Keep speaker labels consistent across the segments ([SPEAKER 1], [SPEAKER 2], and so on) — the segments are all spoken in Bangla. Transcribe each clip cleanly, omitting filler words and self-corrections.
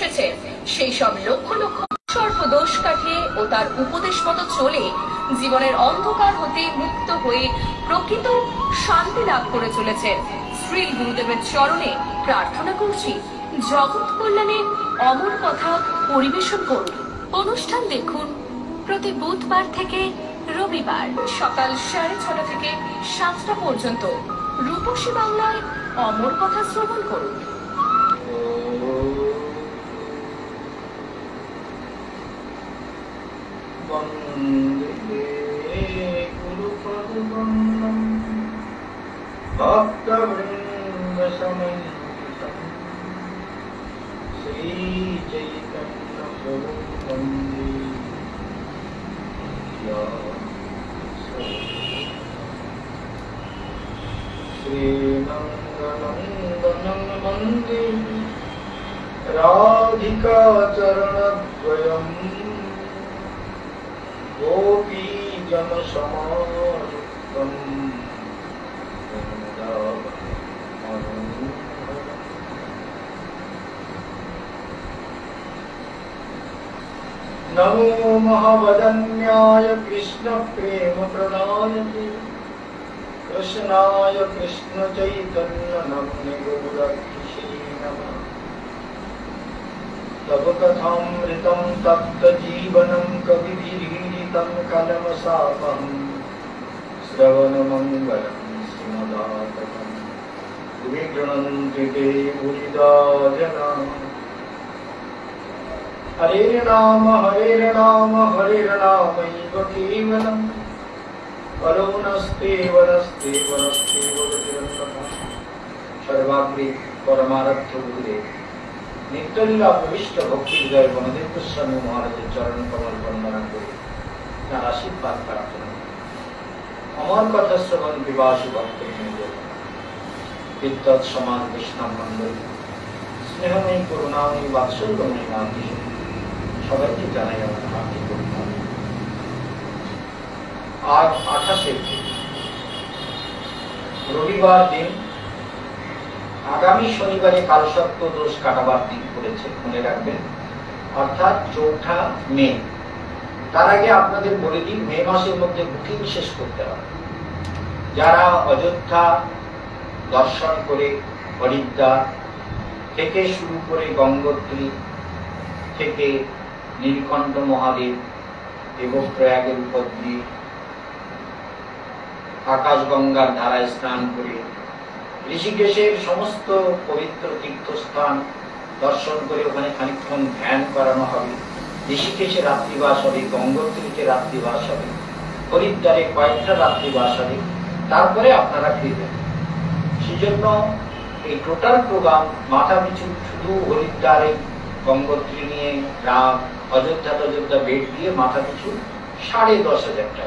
[SPEAKER 1] এসেছে সেই সব লক্ষ লক্ষ সর্বদোষ কাটিয়ে ও তার উপদেশ মতো চলে জীবনের অন্ধকার হতে মুক্ত হয়ে প্রকৃত শান্তি লাভ করে চলেছে। শ্রী গুরুদেবের চরণে প্রার্থনা করছি জগৎ কল্যাণে অমর কথা পরিবেশন করুন। অনুষ্ঠান দেখুন প্রতি বুধবার থেকে রবিবার সকাল 6:30 থেকে 7টা পর্যন্ত রূপসী বাংলায় অমর কথা শ্রবণ করুন।
[SPEAKER 2] ভক্তবৃন্দ সমন্বিতম শ্রী চৈতন্য প্রভু বন্দে শ্রীনন্দনন্দনং বন্দে রাধিকা চরণদ্বয়ম গোপীজন সমাযুক্তম नमो महावदन्याय कृष्ण प्रेम प्रदायते कृष्णाय कृष्ण चैतन्य नमने गौरक्षे नमः। तव कथामृतं तप्त जीवनं कविभिरीडितं कलमशापहं श्रवणमङ्गलं श्रीमदाततं विगृह्णन्ति ते मुदिता जनाः। हरे राम हरे केवलम हरो नस्ते वनस्ते वनस्ते वनस्ते सर्वाग्रे परमारथ गुरुदेव नित्यलीला प्रविष्ट भक्ति हृदय वनदेव गोस्वामी महाराजेर चरण कमल वंदना करे तार आशीर्वाद प्रार्थना अमर कथा श्रवण पिपासु भक्तवृंद विद्वत समाज वैष्णव मंडल स्नेहमयी करुणामयी वात्सल्यमयी मातृ সবাইকে জানাই আমার হার্দিক অভিনন্দন। আজ 28 এপ্রিল রবিবার দিন। আগামী শনিবারে কালসর্প দোষ কাটাবার দিন পড়েছে, মনে রাখবেন, অর্থাৎ 4 মে। তার আগে আপনাদের বলে দিন, মে মাসের মধ্যে বুকিং শেষ করতে হবে। যারা অযোধ্যা দর্শন করে হরিদ্বার থেকে শুরু করে গঙ্গোত্রী থেকে নীলকণ্ঠ মহাদেব এবং প্রয়াগের উপর দিয়ে আকাশগঙ্গার ধারায় স্নান করে ঋষিকেশের সমস্ত পবিত্র তীর্থস্থান দর্শন করে ওখানে খানিকক্ষণ ধ্যান করানো হবে। ঋষিকেশে রাত্রিবাস হবে, গঙ্গোত্রীতে রাত্রিবাস হবে, হরিদ্বারে কয়েকটা রাত্রিবাস হবে, তারপরে আপনারা ফিরবেন। সেই জন্য এই টোটাল প্রোগ্রাম মাথা পিছু শুধু হরিদ্বারে গঙ্গোত্রী নিয়ে রাম অযোধ্যা বেড দিয়ে মাথা পিছু 10,500 টাকা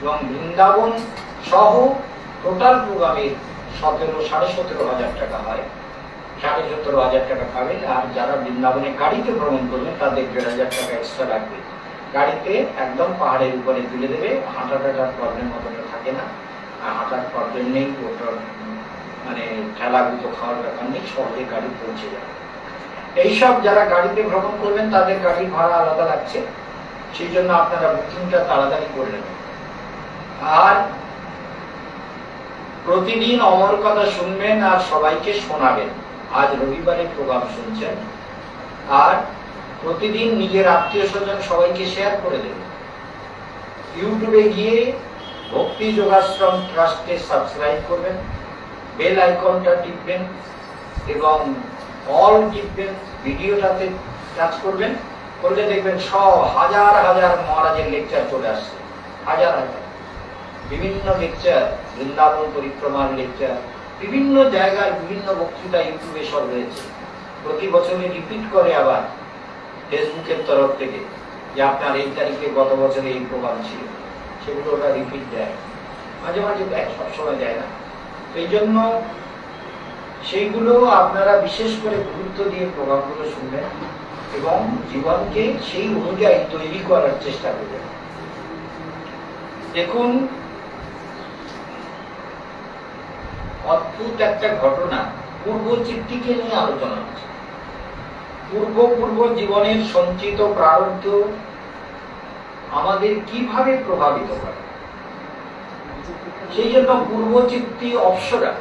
[SPEAKER 2] এবং বৃন্দাবন সহ টোটাল প্রোগ্রামে 17,500 টাকা হয়। 17,500 টাকা পাবেন। আর যারা বৃন্দাবনে গাড়িতে ভ্রমণ করবেন তাদের 1,500 টাকা এক্সট্রা লাগবে। গাড়িতে একদম পাহাড়ের উপরে তুলে দেবে, হাঁটা টাটার প্রবলেম অতটা থাকে না, আর হাঁটার প্রবলেম নেই, ওটার মানে ঠেলাগুলো খাওয়ার ব্যাপার নেই, সহজে গাড়ি পৌঁছে যাবে। এইসব যারা গাড়িতে ভ্রমণ করবেন তাদের গাড়ির ভাড়া আলাদা লাগছে, সেই জন্য আপনারা বুকিংটা তাড়াতাড়ি করে নেবেন। আর প্রতিদিন অমর কথা শুনবেন আর সবাইকে শোনাবেন। আজ রবিবারে প্রোগ্রাম শুনছেন, আর প্রতিদিন নিজের আত্মীয় স্বজন সবাইকে শেয়ার করে দেবেন। ইউটিউবে গিয়ে ভক্তি যোগাশ্রম ট্রাস্টে সাবস্ক্রাইব করবেন, বেল আইকনটা টিপবেন এবং অল টিপবেন, ভিডিওটাতে টাচ করবেন, করলে দেখবেন সব হাজার হাজার মহারাজের লেকচার চলে আসছে। হাজার হাজার বিভিন্ন লেকচার, বৃন্দাবন পরিক্রমার লেকচার, বিভিন্ন জায়গায় বিভিন্ন বক্তৃতা ইউটিউবে সব রয়েছে। প্রতি বছরে রিপিট করে আবার ফেসবুকের তরফ থেকে যে আপনার এই তারিখে গত বছরে এই প্রোগ্রাম ছিল, সেগুলো ওরা রিপিট দেয়, মাঝে মাঝে দেয়, সবসময় দেয় না। সেই জন্য সেইগুলো আপনারা বিশেষ করে গুরুত্ব দিয়ে প্রোগ্রামগুলো শুনবেন এবং জীবনকে সেই অনুযায়ী তৈরি করার চেষ্টা করবেন। দেখুন, অদ্ভুত একটা ঘটনা পূর্ব চিত্তিকে নিয়ে আলোচনা হচ্ছে। পূর্ব জীবনের সঞ্চিত প্রারব্ধ আমাদের কিভাবে প্রভাবিত করে। সেই জন্য পূর্বচিত্তি অপ্সরা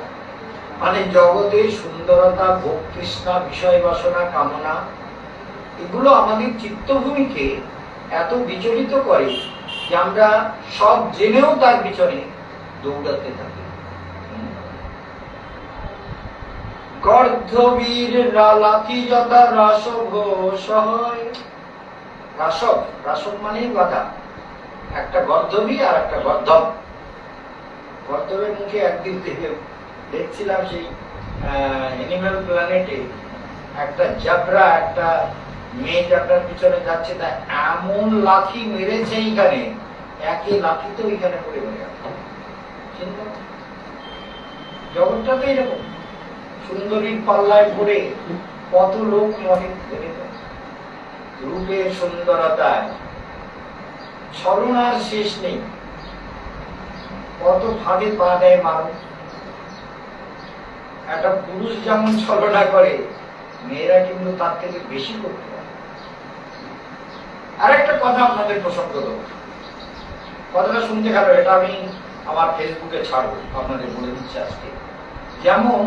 [SPEAKER 2] মানে জগতের সুন্দরতা, ভোগ তৃষ্ণা, বিষয় বাসনা, কামনা, এগুলো আমাদের চিত্তভূমিকে এত বিচলিত করে যে আমরা সব জেনেও তার পিছনে দৌড়াতে থাকি। গর্ধবীর লাথি যথা রাসভ সহায়। রাসভ মানে গাধা, একটা গর্ধবী আর একটা গর্ধব। গর্ধবের মুখে একদিন দেখছিলাম সেই অ্যানিম্যাল প্ল্যানেটে একটা জাবরা একটা মেয়ে জাবরার পিছনে যাচ্ছে, তা এমন লাথি মেরেছে এইখানে, একই লাথিতে ওইখানে পড়ে গেল। জগৎটা তো এরকম, সুন্দরীর পাল্লায় পড়ে কত লোক মরে। রূপের সুন্দরতায় ছলনার শেষ নেই, কত ভাগে পা দেয় মানুষ। একটা পুরুষ যেমন ছলনা করে, মেয়েরা কিন্তু তার থেকে বেশি করতে পারে। আর একটা কথা আপনাদের প্রসঙ্গ দেব, কথাটা শুনতে গেল, এটা আমি আমার ফেসবুকে ছাড়বো, আপনাদের বলে দিচ্ছি আজকে। যেমন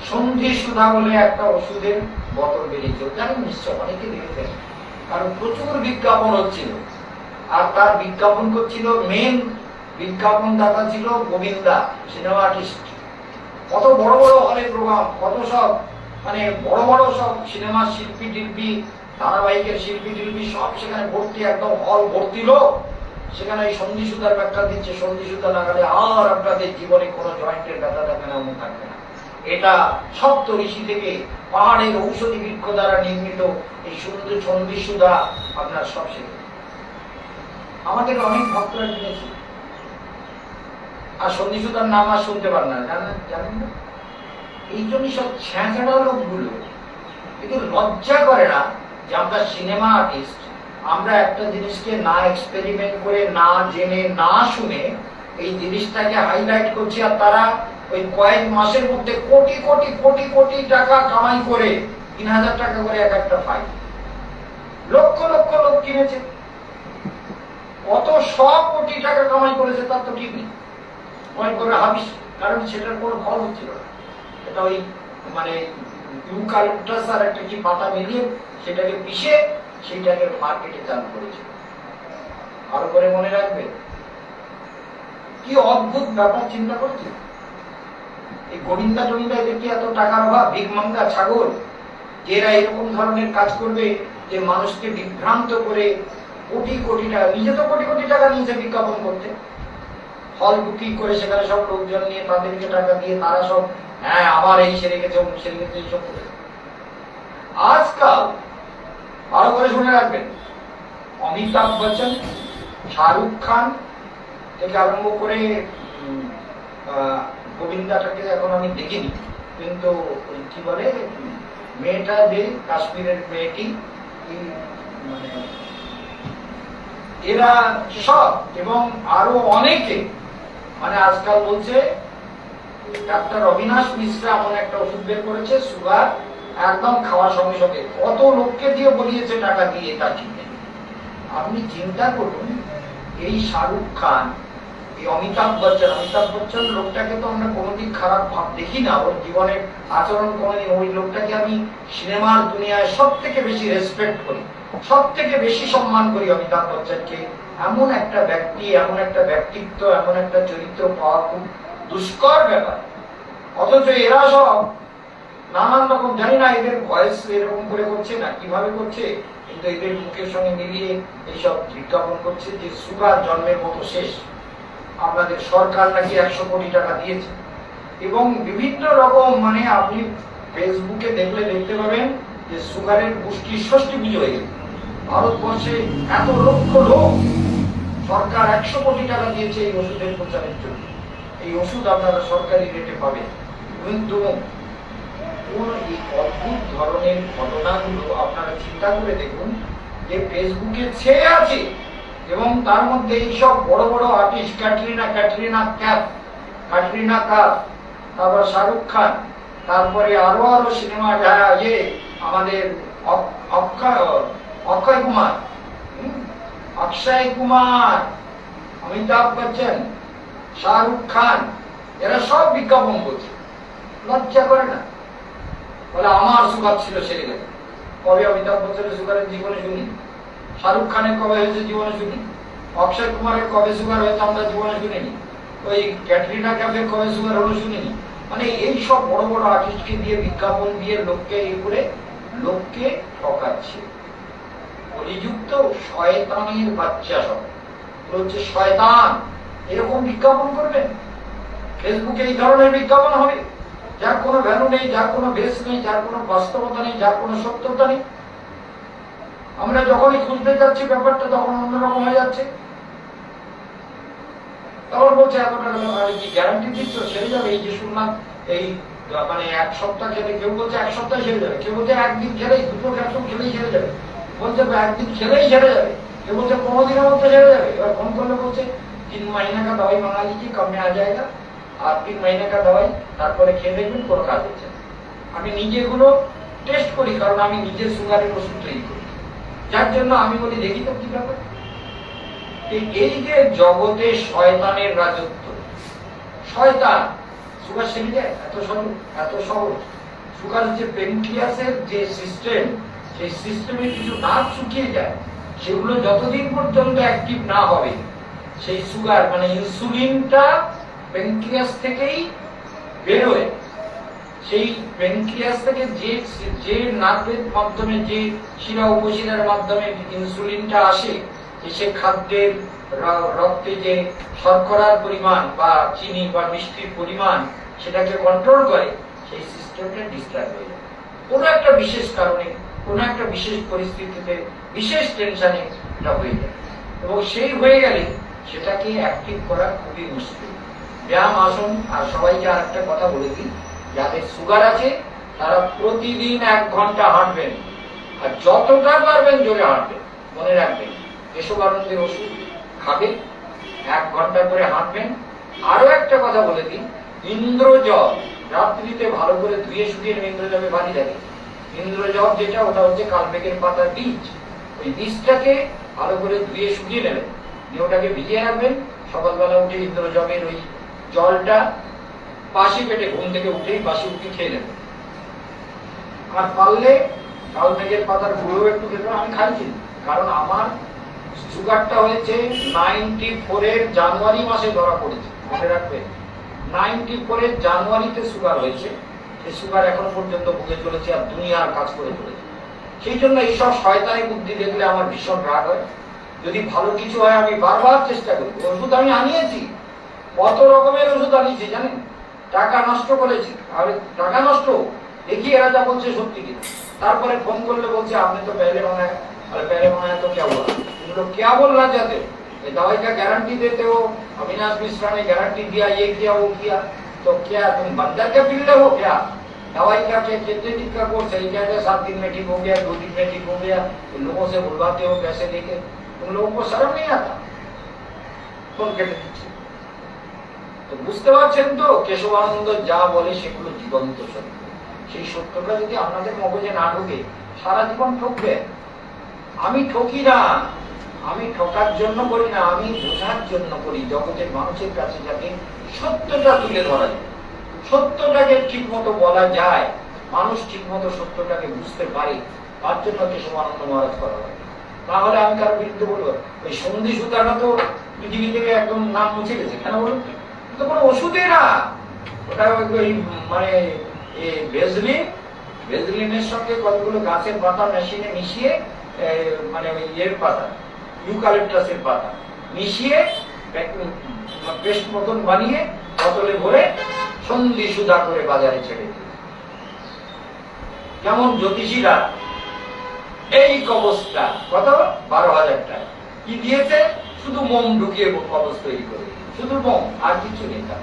[SPEAKER 2] সন্ধি সুধা বলে একটা ওষুধের বোতল বেরিয়েছিল, জানেন নিশ্চয়, অনেকে দেখেছেন, কারণ প্রচুর বিজ্ঞাপন হচ্ছিল। আর তার বিজ্ঞাপন করছিল, মেন বিজ্ঞাপন দাতা ছিল গোবিন্দা, সিনেমা আর্টিস্ট। কত বড় বড় হলে প্রোগ্রাম, কত সব মানে বড় বড় সব সিনেমার শিল্পী টিল্পী, ধারাবাহিকের শিল্পী টিল্পী সব সেখানে ভর্তি, একদম হল ভর্তি লোক। সেখানে এই সন্ধি সুতার ব্যাখ্যা দিচ্ছে, সন্ধি সুতা লাগালে আর আপনাদের জীবনে কোনো জয়েন্টের ব্যথা থাকবে না, অমুক থাকবে না। এটা সপ্ত ঋষি থেকে পাহাড়ের ঔষধি বৃক্ষ দ্বারা নির্মিত এই সুন্দর সন্ধি সুতা আপনার সব শেখে। আমাদের অনেক ভক্তরা কিনেছে, আর সন্ধি সুতার নাম আর শুনতে পার না, জানেন না? এই জন্য সব ছ্যাঁচড়া লোকগুলো কিন্তু লজ্জা করে না যে আমরা সিনেমা আর্টিস্ট, আমরা একটা জিনিসকে না এক্সপেরিমেন্ট করে, না জেনে, না শুনে এই জিনিসটাকে হাইলাইট করছি, আর তারা ওই কয়েক মাসের মধ্যে কোটি কোটি কোটি কোটি টাকা কামাই করে ৩,০০০ টাকা করে এক একটা ফাইল, লক্ষ লক্ষ লোক কিনেছে, কত ১০০ কোটি টাকা কামাই করেছে, তার তো ঠিক নেই। মনে করে হাবিস, কারণ সেটার কোনো ফল হচ্ছিল না। এটা ওই মানে ইউক্যালিপটাস আর একটা কি পাতা মিলিয়ে সেটাকে পিষে সেইটাকে মার্কেটে চালু করেছিল। আরো করে মনে রাখবে কি অদ্ভুত ব্যাপার, চিন্তা করছে। এই গোবিন্দা টবিন্দা এদের কি এত টাকার অভাব? ভিকমাঙ্গা ছাগল, এরা এরকম ধরনের কাজ করবে যে মানুষকে বিভ্রান্ত করে কোটি কোটি টাকা, নিজে তো কোটি কোটি টাকা নিয়েছে বিজ্ঞাপন করতে, হল বুকিং করে সেখানে সব লোকজন নিয়ে তাদেরকে টাকা দিয়ে তারা সব হ্যাঁ আবার এই সেরে গেছে, অমুক সেরে গেছে, এইসব করে। আজকাল আরো করে শুনে রাখবেন, অমিতাভ বচ্চন, শাহরুখ খান থেকে আরম্ভ করে গোবিন্দাটাকে এখন আমি দেখিনি, কিন্তু কি বলে মেয়েটা, যে কাশ্মীরের মেয়েটি, মানে এরা সব এবং আরো অনেকে, মানে আজকাল বলছে ডাক্তার অবিনাশ মিশ্রা এমন একটা ওষুধ বের করেছে, সুগার একদম খাওয়ার সঙ্গে সঙ্গে, কত লোককে দিয়ে বলিয়েছে টাকা দিয়ে, তা ঠিক নেই। আপনি চিন্তা করুন, এই শাহরুখ খান, এই অমিতাভ বচ্চন লোকটাকে তো আমরা কোনোদিন খারাপ ভাব দেখি না, ওর জীবনের আচরণ কোনোদিন, ওই লোকটাকে আমি সিনেমার দুনিয়ায় সব থেকে বেশি রেসপেক্ট করি, সব থেকে বেশি সম্মান করি অমিতাভ বচ্চনকে। এমন একটা ব্যক্তি, এমন একটা ব্যক্তিত্ব, এমন একটা চরিত্র পাওয়া খুব দুষ্কর ব্যাপার। অথচ এরা সব নানান রকম, জানি না এদের ভয়েস এরকম করে করছে না কিভাবে করছে, কিন্তু এদের মুখের সঙ্গে মিলিয়ে এইসব বিজ্ঞাপন করছে যে সুগার জন্মের মতো শেষ, আপনাদের সরকার নাকি ১০০ কোটি টাকা দিয়েছে, এবং বিভিন্ন রকম, মানে আপনি ফেসবুকে দেখলে দেখতে পাবেন যে সুগারের পুষ্টি ষষ্ঠী পুজো হয়ে গেছে ভারতবর্ষে, এত লক্ষ লোক, সরকার ১০০ কোটি টাকা দিয়েছে এই ওষুধের প্রচারের জন্য। এই ওষুধ আপনারা সরকারি রেটে পাবেন, কিন্তু কোন এই অদ্ভুত ধরনের ঘটনাগুলো আপনারা চিন্তা করে দেখুন যে ফেসবুকে ছেয়ে আছে, এবং তার মধ্যে এইসব বড় বড় আর্টিস্ট, ক্যাটরিনা কাফ, তারপর শাহরুখ খান, তারপরে আরো আরো সিনেমা, আমাদের অক্ষয় কুমার, অক্ষয় কুমার, অমিতাভ বচ্চন, শাহরুখ খান, এরা সব বিজ্ঞাপন করছে। লজ্জা করে না? বলে আমার সুগার ছিল সেরে গেল। কবে অমিতাভ বচ্চনের সুগারের জীবনে শুনি? শাহরুখ খানের কবে হয়েছে জীবনে শুনি? অক্ষয় কুমারের কবে সুগার হয়েছে আমরা জীবনে শুনিনি। ওই ক্যাটরিনা ক্যাফের কবে সুগার হলো শুনিনি। মানে এই সব বড় বড় আর্টিস্টকে দিয়ে বিজ্ঞাপন দিয়ে লোককে এই করে লোককে ঠকাচ্ছে। পরিযুক্ত শয়তানের বাচ্চা সব হচ্ছে শয়তান। এরকম বিজ্ঞাপন করবেন, ফেসবুকে এই ধরনের বিজ্ঞাপন হবে যার কোনো ভ্যালু নেই, যার কোনো বেস নেই, যার কোনো বাস্তবতা নেই, যার কোনো সত্যতা নেই। আমরা যখনই খুঁজতে যাচ্ছি ব্যাপারটা তখন অন্যরকম হয়ে যাচ্ছে। তখন বলছে এত টাকা কি গ্যারান্টি দিচ্ছ সেরে যাবে? এই যে শুনলাম এই মানে এক সপ্তাহ খেলে, কেউ বলছে এক সপ্তাহ সেরে যাবে, কেউ বলছে একদিন খেলেই, দুটো ক্যাপসুল খেলেই সেরে যাবে, বলছে একদিন খেলেই সেরে যাবে, কেউ বলছে 15 দিনের মধ্যে সেরে যাবে। এবার ফোন করলে বলছে 3 महीने का दवाई मंगा लीजिए, कम में आ जाएगा। আর 3 महीने का दवाई তারপরে খেয়ে দেখবেন কোনো কাজ হচ্ছে। আমি নিজে এগুলো টেস্ট করি, কারণ আমি নিজে সুগারের ওষুধ তৈরি করি, যার জন্য আমি বলি দেখি তো কি ব্যাপার। এই যে জগতে শয়তানের রাজত্ব, শয়তান সুগার সেরে যায় এত সহজ, এত সহজ। সুগার যে প্যানক্রিয়াসের যে সিস্টেম, সেই সিস্টেমে কিছু নার্ভ শুকিয়ে যায়, সেগুলো যতদিন পর্যন্ত অ্যাক্টিভ না হবে সেই সুগার মানে ইনসুলিনটা প্যানক্রিয়াস থেকেই বেরোয়। সেই প্যানক্রিয়াস থেকে যে নার্ভের মাধ্যমে, যে শিরা উপশিরার মাধ্যমে ইনসুলিনটা আসে, এসে খাদ্যের রক্তে যে শর্করার পরিমাণ বা চিনি বা মিষ্টির পরিমাণ সেটাকে কন্ট্রোল করে, সেই সিস্টেমটা ডিস্টার্ব হয়ে যায় কোনো একটা বিশেষ কারণে, কোনো একটা বিশেষ পরিস্থিতিতে, বিশেষ টেনশনে এটা হয়ে যায়। এবং সেই হয়ে গেলে সেটাকে অ্যাক্টিভ করা খুবই মুশকিল। ব্যায়াম, আসন। আর সবাইকে আর একটা কথা বলে দিই, যাদের সুগার আছে তারা প্রতিদিন 1 ঘন্টা হাঁটবেন, আর যতটা পারবেন জোরে হাঁটবেন। মনে রাখবেন, কেশবানন্দের ওষুধ খাবেন, 1 ঘন্টা করে হাঁটবেন। আরো একটা কথা বলে দিই, ইন্দ্রজব রাত্রিতে ভালো করে ধুয়ে শুকিয়ে ইন্দ্রজবে বাড়ি থাকে। ইন্দ্রজব যেটা, ওটা হচ্ছে কালমেঘের পাতার বীজ। ওই বীজটাকে ভালো করে ধুয়ে শুকিয়ে নেবেন, দিয়ে ওটাকে ভিজিয়ে রাখবেন। সকালবেলা উঠে ইন্দ্রজবের ওই জলটা বাসি পেটে, ঘুম থেকে উঠেই বাসি উঠে খেয়ে নেবেন। আর পারলে কালমেঘের পাতার গুঁড়ো একটু খেতে। আমি খাইছি, কারণ আমার সুগারটা হয়েছে 94 এর জানুয়ারি মাসে ধরা পড়েছে। মনে রাখবেন, 94 এর জানুয়ারিতে সুগার হয়েছে। এই সুগার এখনো পর্যন্ত ভুগে চলেছে আর দুনিয়ার কাজ করে চলেছে। সেই জন্য এইসব শয়তানি বুদ্ধি দেখলে আমার ভীষণ রাগ হয়। যদি ভালো কিছু হয় আমি বারবার চেষ্টা করি। ওষুধ আমি আনিয়েছি, কত রকমের ওষুধ আনিয়েছি জানেন, টাকা নষ্ট করেছি। আর টাকা নষ্ট দেখি এরা যা বলছে সত্যি কিনা। তারপরে ফোন করলে বলছে আপনি তো पहले बनाया, और पहले बनाया तो क्या हुआ? तुम लोग क्या बोलना चाहते हो? ये दवाई का गारंटी देते हो, अविनाश मिश्रा ने गारंटी दिया, ये किया वो किया, तो क्या तुम बंदर के पिल्ले हो क्या? दवाई का कितने दिन का कोर्स है? क्या 7 दिन में ठीक हो गया, 2 दिन में ठीक हो गया? तुम लोगों से बुलवाते हो पैसे लेके, तुम लोगों को शर्म नहीं आता? फोन केটে দিচ্ছে। তো বুঝতে পারছেন তো, কেশবানন্দ যা বলে সেগুলো জীবন্ত সত্য। সেই সত্যটা যদি আপনাদের মগজে না ঢোকে, সারা জীবন ঠকবে। আমি ঠকি না, আমি ঠকার জন্য করি না, আমি বোঝার জন্য করি, জগতের মানুষের কাছে যাতে সত্যটা তুলে ধরা যায়, সত্যটাকে ঠিক মতো বলা যায়, মানুষ ঠিক মতো সত্যটাকে বুঝতে পারে, তার জন্য কেশবানন্দ মহারাজ করা হয়। তাহলে আমি কারো বিরুদ্ধে বলবো ওই সন্ধি সুতাটা তো পৃথিবী থেকে একদম নাম মুছে গেছে। কেন বলুন? তো কোনো ওষুধই না, ওটা ওই মানে ভেজলিনের সঙ্গে কতগুলো গাছের পাতা মেশিনে মিশিয়ে, মানে ওই এর পাতা, ইউক্যালিপটাসের পাতা মিশিয়ে পেস্ট মতন বানিয়ে বোতলে ভরে সন্ধি সুধা করে বাজারে ছেড়ে দিই। যেমন জ্যোতিষীরা এই কবচটা কত 12,000 টাকা কি দিয়েছে, শুধু মোম ঢুকিয়ে কবচ তৈরি করে, শুধু মোম, আর কিছু নেই। তার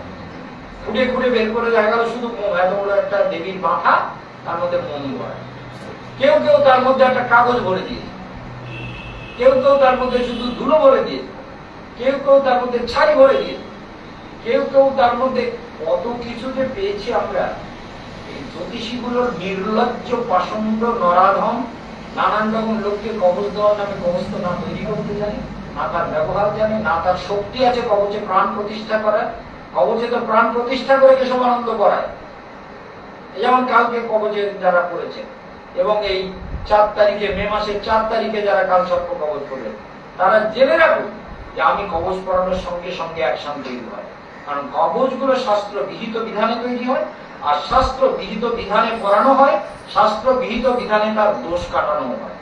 [SPEAKER 2] খুঁড়ে খুঁড়ে বের করে দেখা গেল শুধু মোম, এত বড় একটা দেবীর মাথা, তার মধ্যে মোম ভরা। কেউ কেউ তার মধ্যে একটা কাগজ ভরে দিয়েছে, কেউ কেউ তার মধ্যে শুধু ধুলো ভরে দিয়েছে, কেউ কেউ তার মধ্যে ছাই ভরে দিয়েছে, কেউ কেউ তার মধ্যে কত কিছু যে পেয়েছি আমরা। এই জ্যোতিষীগুলোর নির্লজ্জ পাষণ্ড নরাধম নানান রকম লোককে কবজ দেওয়ার নামে কবজ তো না তৈরি করতে জানে, না তার ব্যবহার জানে, না তার শক্তি আছে কবচে প্রাণ প্রতিষ্ঠা করার। কবচে তো প্রাণ প্রতিষ্ঠা করে কেশবানন্দ করায়। যেমন কালকে কবচে যারা করেছে, এবং এই 4 তারিখে, মে মাসের 4 তারিখে যারা কাল সর্প কবচ করলেন, তারা জেনে রাখুন যে আমি কবচ পড়ানোর সঙ্গে সঙ্গে অ্যাকশন তৈরি হয়। কারণ কবচ গুলো শাস্ত্র বিহিত বিধানে তৈরি হয়, আর শাস্ত্র বিহিত বিধানে পড়ানো হয়, শাস্ত্র বিহিত বিধানে তার দোষ কাটানো হয়।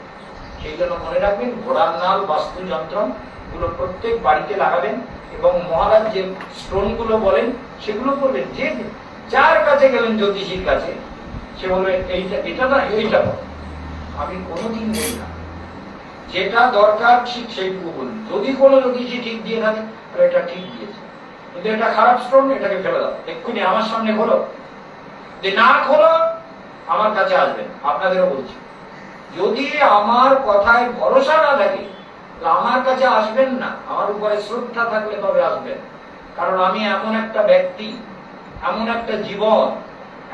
[SPEAKER 2] সেই জন্য মনে রাখবেন, ঘোড়ার নাল বাস্তু যন্ত্র গুলো প্রত্যেক বাড়িতে লাগাবেন, এবং মহারাজ যে স্টোন গুলো বলেন সেগুলো করবেন। যে যার কাছে গেলেন জ্যোতিষীর কাছে, সে বলবে এইটা, এটা না এইটা বল। আমি কোনোদিন বলি না, যেটা দরকার ঠিক সেইটুকু বলুন। যদি কোনো জ্যোতিষী ঠিক দিয়ে থাকে, তাহলে এটা ঠিক দিয়েছে, কিন্তু এটা খারাপ স্টোন, এটাকে ফেলে দাও। এক্ষুনি আমার সামনে খোলো, যে না খোলো আমার কাছে আসবেন। আপনাদেরও বলছি, যদি আমার কথায় ভরসা না থাকে, আমার কাছে আসবেন না। আমার উপরে শ্রদ্ধা থাকলে তবে আসবেন। কারণ আমি এমন একটা ব্যক্তি, এমন একটা জীবন,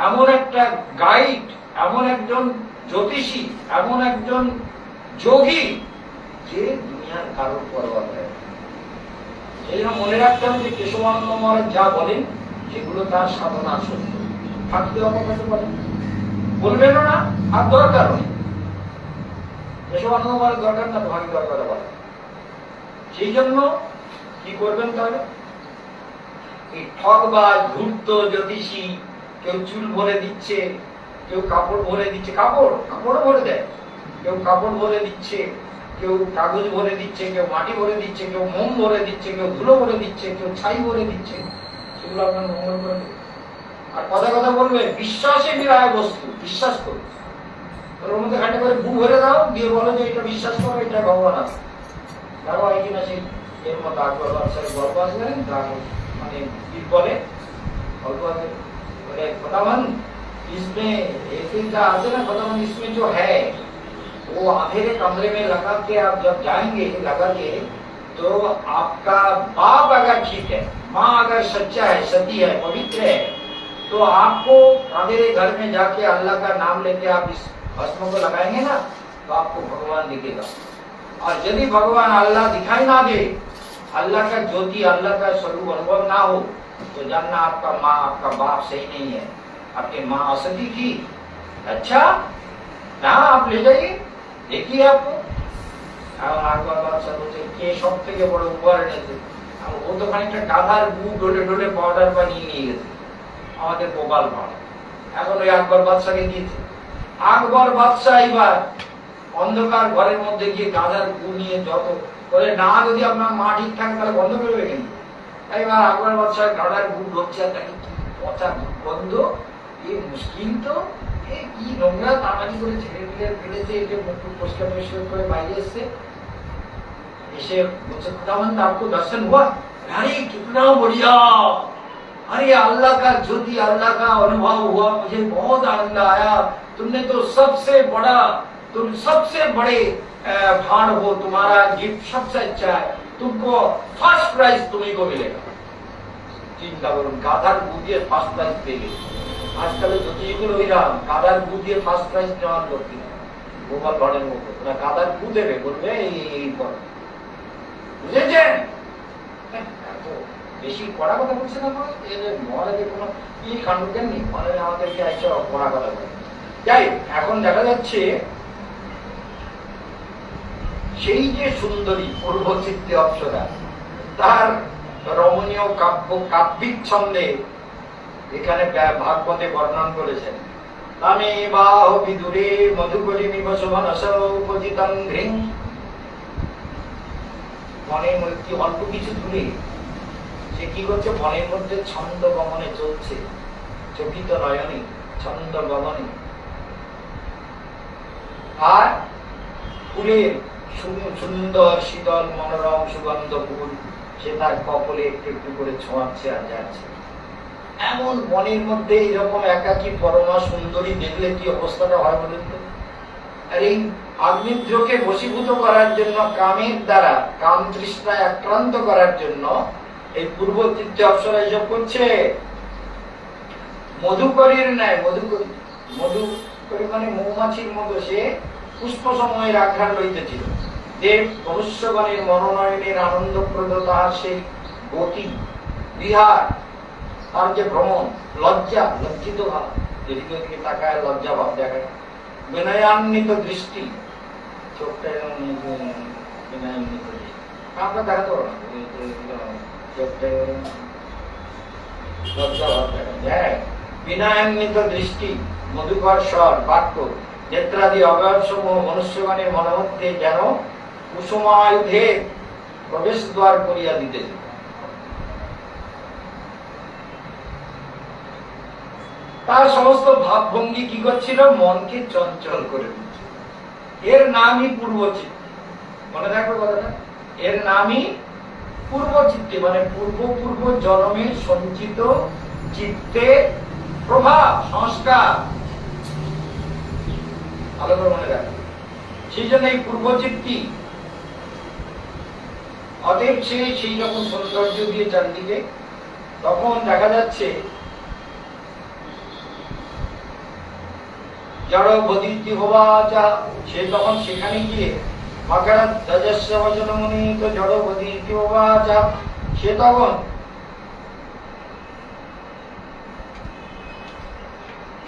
[SPEAKER 2] এমন একটা গাইড, এমন একজন জ্যোতিষী, এমন একজন যোগী, যে দুনিয়ার কারোর পরোয়া করে। সেই জন্য মনে রাখতে হবে যে কেশবানন্দ মহারাজ যা বলেন সেগুলো তার সাধনা সত্য। থাকতে অপকাশে বলেন, বলবেনও না, আর দরকারও নেই। কেশবানন্দ মহারাজ দরকার না, তোমাকে দরকার বলে। সেই জন্য কি করবেন তাহলে? এই ঠকবাজ ধূর্ত জ্যোতিষী, কেউ চুল ভরে দিচ্ছে, কেউ কাপড় ভরে দিচ্ছে, কাপড়ও ভরে দেয়, কেউ কাপড় ভরে দিচ্ছে, কেউ কাগজ ভরে দিচ্ছে, কেউ মাটি ভরে দিচ্ছে, কেউ মোম ভরে দিচ্ছে, কেউ ধুলো ভরে দিচ্ছে, কেউ ছাই ভরে দিচ্ছে, সেগুলো আপনার মঙ্গল করে দেবে। আর কথা কথা বলবে বিশ্বাসে বিরায় বস্তু, বিশ্বাস করবে। ওর মধ্যে খাটে করে গু ভরে দাও, দিয়ে বলো যে এটা বিশ্বাস করো, এটা ভগবান আছে। তারও হয় কিনা সেই এর মতো আকবর বাদশার গল্প আসবে, মানে কি বলে गल्प बोले खुदावन इसमें एक चीज आते ना खुदावन इसमें जो है वो अंधेरे कमरे में लगा के आप जब जाएंगे लगा के तो आपका बाप अगर ठीक है, माँ अगर सच्चा है, सती है, पवित्र है, तो आपको अंधेरे घर में जाके अल्लाह का नाम लेके आप इस भस्म को लगाएंगे ना तो आपको भगवान दिखेगा। और यदि भगवान अल्लाह दिखाई ना दे, अल्लाह का ज्योति, अल्लाह का स्वरूप अनुभव ना हो, तो जानना आपका माँ आपका बाप सही नहीं है, आपकी माँ असती थी। अच्छा ना, आप ले जाइए, देखिए आपको সব থেকে বড় উপহার এনেছে। ও তো খানিকটা গাধার গু ডলে ডলে পাউডার বানিয়ে নিয়ে গেছে আমাদের গোপাল ভাঁড়, এখন ওই আকবর বাদশাকে দিয়েছে। আকবর বাদশাহ এবার অন্ধকার ঘরের মধ্যে গিয়ে গাধার গু নিয়ে যত বলে, না যদি আপনার মা ঠিক থাকে তাহলে বন্ধ করবে কিন্তু। এবার আকবর বাদশাহ গাধার গু ঢুকছে, আর তাকে পচা গন্ধ, এই মুশকিল তো, কি নোংরা তাড়াতাড়ি করে ছেড়ে দিলে ফেলেছে, এটা মুখ পরিষ্কার পরিষ্কার করে বাইরে এসছে, এসে বলছে खुदावंद आपको दर्शन हुआ? अरे कितना बढ़िया, अरे अल्लाह का ज्योति, अल्लाह का अनुभव हुआ, मुझे बहुत आनंद आया। तुमने तो सबसे बड़ा, तुम सबसे बड़े भाण हो, तुम्हारा गिफ्ट सबसे अच्छा है, तुमको फर्स्ट प्राइज तुम्ही को मिलेगा। चिंता करो, गाधार गु দিয়ে ফার্স্ট প্রাইজ পেয়ে গেছে। আজকাল জ্যোতিষীগুলো ওইরা গাধার গু দিয়ে ফার্স্ট প্রাইজ নেওয়ার করতে গোপাল ভাঁড়ের মতো, ওরা গাধার গু দেবে, বলবে এই পর, বুঝেছেন? বেশি কড়া কথা বলছে না, মহারাজের কোনো কি খান্ডজ্ঞান নেই, মহারাজ আমাদেরকে একটা কড়া কথা বলে। যাই, এখন দেখা যাচ্ছে সেই যে সুন্দরী পূর্বচিত্তে অপ্সরা, তার রমণীয় কাব্যিক ছন্দে এখানে ভাগবতে বর্ণন করেছেন। তামে বাহ বিদুরে মধুকরি নিবসবনসৌ উপজিতং ঘৃং, বনের মধ্যে অল্প কিছু দূরে সে কি করছে, বনের মধ্যে ছন্দ গমনে চলছে, চকিত নয়নে ছন্দ গমনে, আর ফুলের সুন্দর শীতল মনোরম সুগন্ধ ফুল সে তার কপলে একটু একটু করে ছোঁয়াচ্ছে আর যাচ্ছে। এমন বনের মধ্যে এরকম একাকী পরমা সুন্দরী দেখলে কি অবস্থাটা হয় বলুন তো? আর এই আগ্নিদ্রকে বশীভূত করার জন্য, কামের দ্বারা কাম তৃষ্ণায় আক্রান্ত করার জন্য এই পূর্বচিত্তে অপ্সরা এসব করছে। মধুকরীর ন্যায়, মধুকরী মানে মৌমাছির মতো সে পুষ্প সময়ের আঘ্রাণ লইতেছিল। দেব মনুষ্যগণের মনোনয়নের আনন্দপ্রদ তাহার সেই গতি, বিহার, তার যে ভ্রমণ, লজ্জা, লজ্জিত ভাব, যেদিকে ওদিকে তাকায় লজ্জা ভাব দেখায়, বিনয়ান্বিত দৃষ্টি, চোখটা বিনয়ান্বিত দৃষ্টি, আমরা দেখাতে পারো না, চোখটা লজ্জা ভাব দেখায়, বিনয়ান্বিত দৃষ্টি, মধুকর স্বর, বাক্য, নেত্রাদি অবয়ব সমূহ মনুষ্যগণের মনোমধ্যে যেন কুসুমায়ুধের প্রবেশ দ্বার করিয়া দিতেছে। তার সমস্ত ভাবভঙ্গি কি করছিল? মনকে চঞ্চল করে দিচ্ছে। এর নামই পূর্বচিত্ত। মনে রাখো কথাটা, এর নামই পূর্বচিত্তে, মানে পূর্ব পূর্ব জন্মে সঞ্চিত চিত্তে প্রভাব, সংস্কার। ভালো করে মনে রাখো। সেই জন্য এই পূর্বচিত্তি, অতএব সেই রকম সৌন্দর্য দিয়ে চারদিকে, তখন দেখা যাচ্ছে জড় বদিতি হওয়া, সে তখন সেখানে গিয়ে জড় বদিতি হওয়া, সে তখন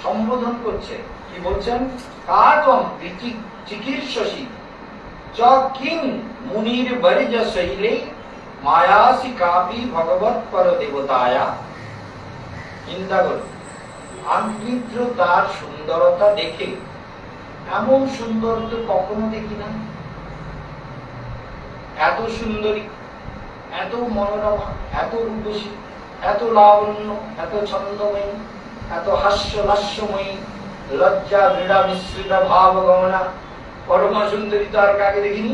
[SPEAKER 2] সম্বোধন করছে, কি বলছেন? কাতম চিকিৎসী চ কিং মুনির বরিজ শৈলে মায়াসি কাপি ভগবত পর দেবতায়া। চিন্তা করুন, আমৃত্য তার সুন্দরতা দেখে, এমন সুন্দর তো কখনো দেখি না। এত সুন্দরী, এত মনোরমা, এত রূপসী, এত লাবণ্য, এত ছন্দময়ী, এত হাস্যলাস্যময়ী, লজ্জা ক্রীড়া মিশ্রিত ভাব গমনা পরমা সুন্দরী তো আর কাকে দেখিনি।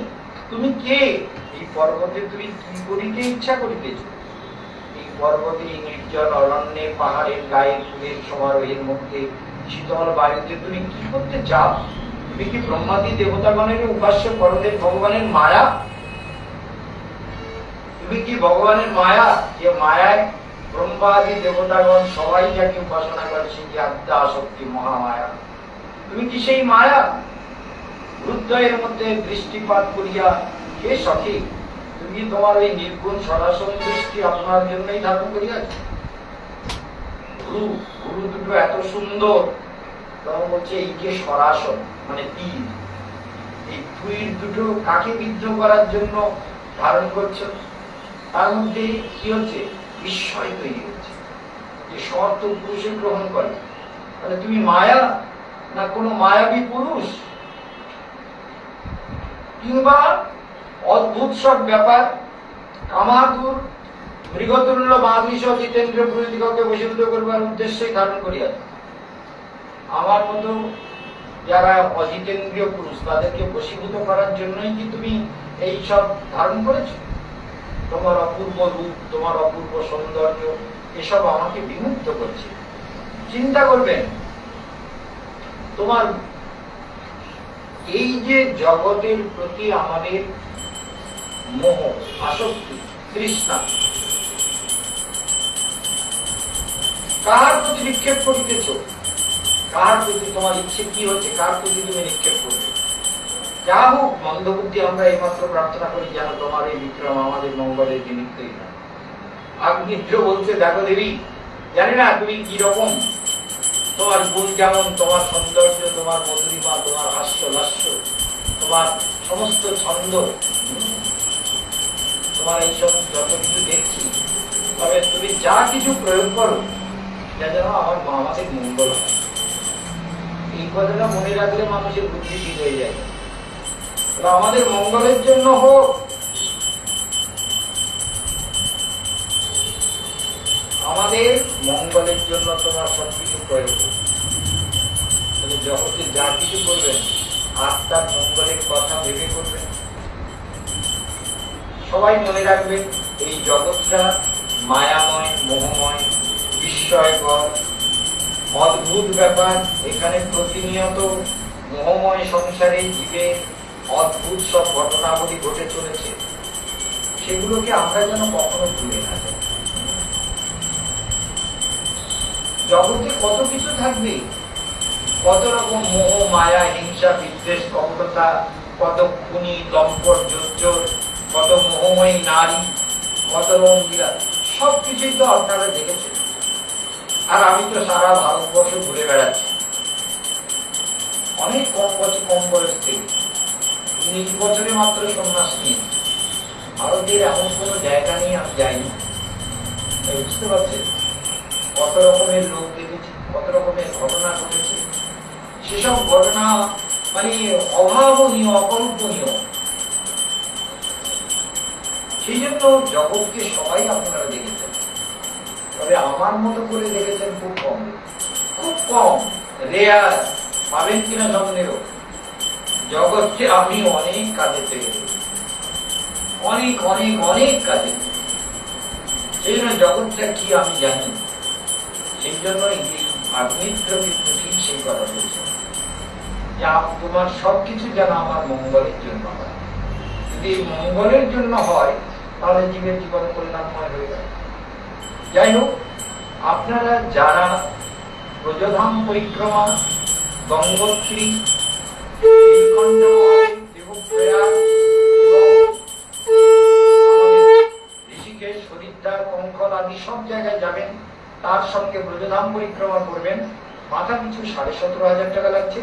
[SPEAKER 2] তুমি কে? এই পর্বতে তুমি কি করিতে ইচ্ছা করিতেছ? এই পর্বতে, নির্জন অরণ্যে, পাহাড়ের গায়ে, ফুলের সমারোহের মধ্যে, শীতল বায়ুতে তুমি কি করতে চাও? তুমি কি ব্রহ্মাদি দেবতাগণের উপাস্য পরদেব ভগবানের মায়া? তুমি কি ভগবানের মায়া, যে মায়ায় ব্রহ্মাদি দেবতাগণ সবাই যাকে উপাসনা করে, সেই যে আদ্যা শক্তি মহামায়া, তুমি কি সেই মায়া? হৃদয়ের মধ্যে দৃষ্টিপাত করিয়া, হে সখী, তুমি তোমার ওই নির্গুণ সরাসরি দৃষ্টি আপনার জন্যই ধারণ করিয়াছ। গুরু দুটো এত সুন্দর, তখন বলছে এই যে সরাসর, মানে তীর, এই তীর দুটো কাকে বিদ্ধ করার জন্য ধারণ করছো? তার মধ্যে কি হচ্ছে? বিস্ময় তৈরি হচ্ছে, যে শর্ত পুরুষে গ্রহণ করে। তাহলে তুমি মায়া না কোন মায়াবী পুরুষ? কিংবা অদ্ভুত সব ব্যাপার, কামাতুর মৃগতুল্য মাধুরী জিতেন্দ্র প্রভৃতিকে বশীভূত করবার উদ্দেশ্যে ধারণ করিয়াছে। আমার মতো যারা অজিতেন্দ্রীয় পুরুষ, তাদেরকে বশীভূত করার জন্যই কি তুমি এই সব ধারণ করেছো? তোমার অপূর্ব রূপ, তোমার অপূর্ব সৌন্দর্য, এসব আমাকে বিমুগ্ধ করছে। চিন্তা করবেন, তোমার এই যে জগতের প্রতি আমাদের মোহ, আসক্তি, তৃষ্ণা, কার প্রতি নিক্ষেপ করিতেছ? কার প্রতি তোমার ইচ্ছে কি হচ্ছে? কার প্রতি তুমি নিক্ষেপ করবে? যা হোক, মন্দবুদ্ধি আমরা এইমাত্র প্রার্থনা করি যেন তোমার এই বিক্রম আমাদের মঙ্গলের নিমিত্তই না। আগ্নিদ্র বলছে, দেখো দেবী, জানি না তুমি কি রকম, তোমার গুণ যেমন, তোমার সৌন্দর্য, তোমার মধুরিমা, তোমার হাস্য লাস্য, তোমার সমস্ত ছন্দ, তোমার এইসব যত কিছু দেখছি, তবে তুমি যা কিছু প্রয়োগ করো, যা যেন আমাদের মঙ্গল হয়। এই কথাটা মনে রাখলে মানুষের বুদ্ধি ঠিক হয়ে যায়। আমাদের মঙ্গলের জন্য হোক, আমাদের মঙ্গলের জন্য তোমার সবকিছু প্রয়োগ। জগতে যা কিছু করবেন, আত্মার মঙ্গলের কথা ভেবে করবেন। সবাই মনে রাখবেন, এই জগৎটা মায়াময়, মোহময়, বিস্ময়কর, অদ্ভুত ব্যাপার। এখানে প্রতিনিয়ত মোহময় সংসারে জীবের অদ্ভুত সব ঘটনাবলী ঘটে চলেছে। সেগুলোকে আমরা যেন কখনো ভুলে না যাই। জগতে কত কিছু থাকবে, কত রকম মোহ মায়া হিংসা বিদ্বেষ কপটতা, কত খুনি দম্পট জোচ্চোর, কত মোহময়ী নারী, কত রকম লীলা, সবকিছুই তো আপনারা দেখেছেন। আর আমি তো সারা ভারতবর্ষ ঘুরে বেড়াচ্ছি অনেক কম বয়স থেকে, 19 বছরে মাত্র সন্ন্যাস নিয়ে। ভারতের এমন কোন জায়গা নিয়ে আমি যাইনি। বুঝতে পারছেন কত রকমের লোক দেখেছি, কত রকমের ঘটনা ঘটেছে। সেসব ঘটনা মানে অভাবনীয়, অকল্পনীয়। সেই জন্য জগৎকে সবাই আপনারা দেখেছেন, তবে আমার মতো করে দেখেছেন খুব কম, খুব কম, রেয়ার। পাবেন কিনা সন্দেহ। জগৎকে আমি অনেক কাজে থেকে অনেক অনেক অনেক কাজে। সেই জন্য জগৎটা কি আমি জানি। সেই জন্য মিত্র কিন্তু ঠিক সেই কথা বলছে যে তোমার সবকিছু যেন আমার মঙ্গলের জন্য হয়। যদি মঙ্গলের জন্য হয় তাহলে জীবের জীবন কল্যাণময় হয়ে যায়। যাই হোক, আপনারা যারা ব্রজধাম পরিক্রমা, গঙ্গোত্রী, ঋষিকেশ, হরিদ্বার, কঙ্কল আদি সব জায়গায় যাবেন, তার সঙ্গে ব্রজধাম পরিক্রমা করবেন, মাথা পিছু 17,500 টাকা লাগছে।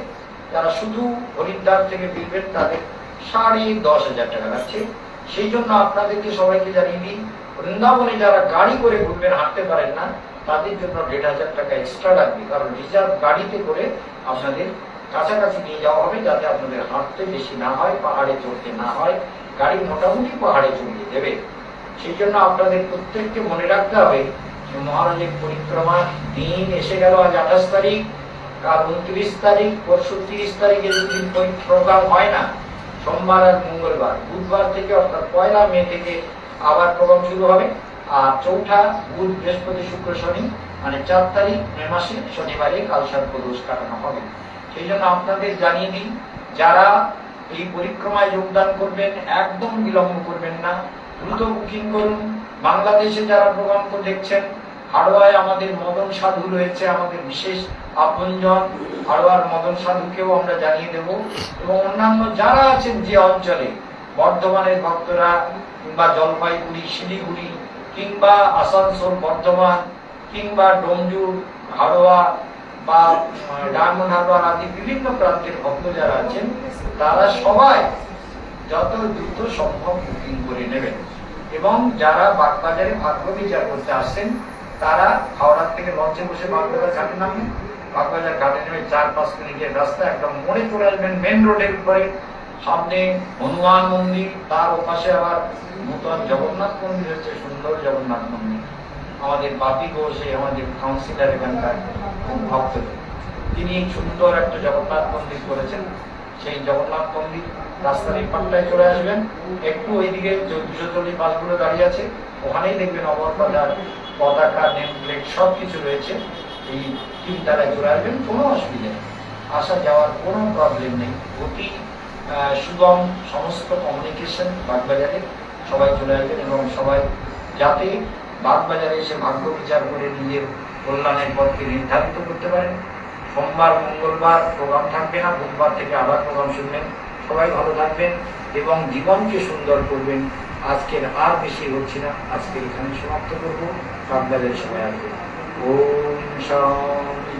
[SPEAKER 2] যারা শুধু হরিদ্বার থেকে ফিরবেন তাদের 10,500 টাকা লাগছে। সেই জন্য আপনাদেরকে সবাইকে জানিয়ে দিই, বৃন্দাবনে যারা গাড়ি করে ঘুরবেন, হাঁটতে পারেন না, তাদের জন্য 1,500 টাকা এক্সট্রা লাগবে। কারণ রিজার্ভ গাড়িতে করে আপনাদের কাছাকাছি নিয়ে যাওয়া হবে, যাতে আপনাদের হাঁটতে বেশি না হয়, পাহাড়ে চড়তে না হয়। গাড়ি মোটামুটি পাহাড়ে চড়িয়ে দেবে। সেই জন্য আপনাদের প্রত্যেককে মনে রাখতে হবে যে মহারাজের পরিক্রমার দিন এসে গেল। আজ 28 তারিখ, কাল 29 তারিখ, পরশু 30 তারিখে দুদিন প্রোগ্রাম হয় না, সোমবার আর মঙ্গলবার। বুধবার থেকে অর্থাৎ 1 মে থেকে আবার প্রোগ্রাম শুরু হবে। আর চৌঠা বুধ, বৃহস্পতি, শুক্র, শনি, মানে 4 তারিখ মে মাসে শনিবারে কালসর্প দোষ কাটানো হবে। সেই জন্য আপনাদের জানিয়ে দিই, যারা এই পরিক্রমায় যোগদান করবেন একদম বিলম্ব করবেন না, দ্রুত বুকিং করুন। বাংলাদেশে যারা প্রোগ্রাম দেখছেন, হাড়োয়ায় আমাদের মদন সাধু রয়েছে, আমাদের বিশেষ আপনজন। হাড়োয়ার মদন সাধুকেও আমরা জানিয়ে দেব। এবং অন্যান্য যারা আছেন যে অঞ্চলে, বর্ধমানের ভক্তরা, কিংবা জলপাইগুড়ি, শিলিগুড়ি, কিংবা আসানসোল, বর্ধমান, কিংবা ডোমজুর, হাড়োয়া বা ডায়মন্ড হারবার আদি বিভিন্ন প্রান্তের ভক্ত যারা আছেন, তারা সবাই যত দ্রুত সম্ভব বুকিং করে নেবেন। এবং যারা বাগবাজারে ভাগ্য বিচার করতে আসছেন, তারা হাওড়ার থেকে লঞ্চে বসে বাগবাজার ঘাটে নামবেন। বাগবাজার ঘাটে নেমে 4-5 মিনিটের রাস্তা, একদম মোড়ে চলে আসবেন মেন রোডের উপরে। সামনে হনুমান মন্দির, তার ওপাশে আবার নূতন জগন্নাথ মন্দির হচ্ছে, সুন্দর জগন্নাথ মন্দির। আমাদের বাপি ঘোষ, আমাদের কাউন্সিলর এখানকার খুব ভক্ত, তিনি সুন্দর একটা জগন্নাথ মন্দির করেছেন। সেই জগন্নাথ মন্দির রাস্তার এই পাটটায় চলে আসবেন, একটু ওইদিকে 240 বাসগুলো দাঁড়িয়ে আছে, ওখানেই দেখবেন অমর বাজার, পতাকা, নেম প্লেট সবকিছু রয়েছে। এই 3 তারায় চলে আসবেন, কোনো অসুবিধা নেই, আসা যাওয়ার কোনো প্রবলেম নেই। অতি সুগম সমস্ত কমিউনিকেশন বাগবাজারে। সবাই চলে আসবেন এবং সবাই যাতে বাগবাজারে এসে ভাগ্য বিচার করে নিজের কল্যাণের পথকে নির্ধারিত করতে পারেন। সোমবার মঙ্গলবার প্রোগ্রাম থাকবে না, বুধবার থেকে আবার প্রোগ্রাম শুনবেন। সবাই ভালো থাকবেন এবং জীবনকে সুন্দর করবেন। আজকের আর বেশি হচ্ছে না, আজকের এখানে সমাপ্ত করবো। বাগবাজারে সবাই আসবেন। ওম শান্তি।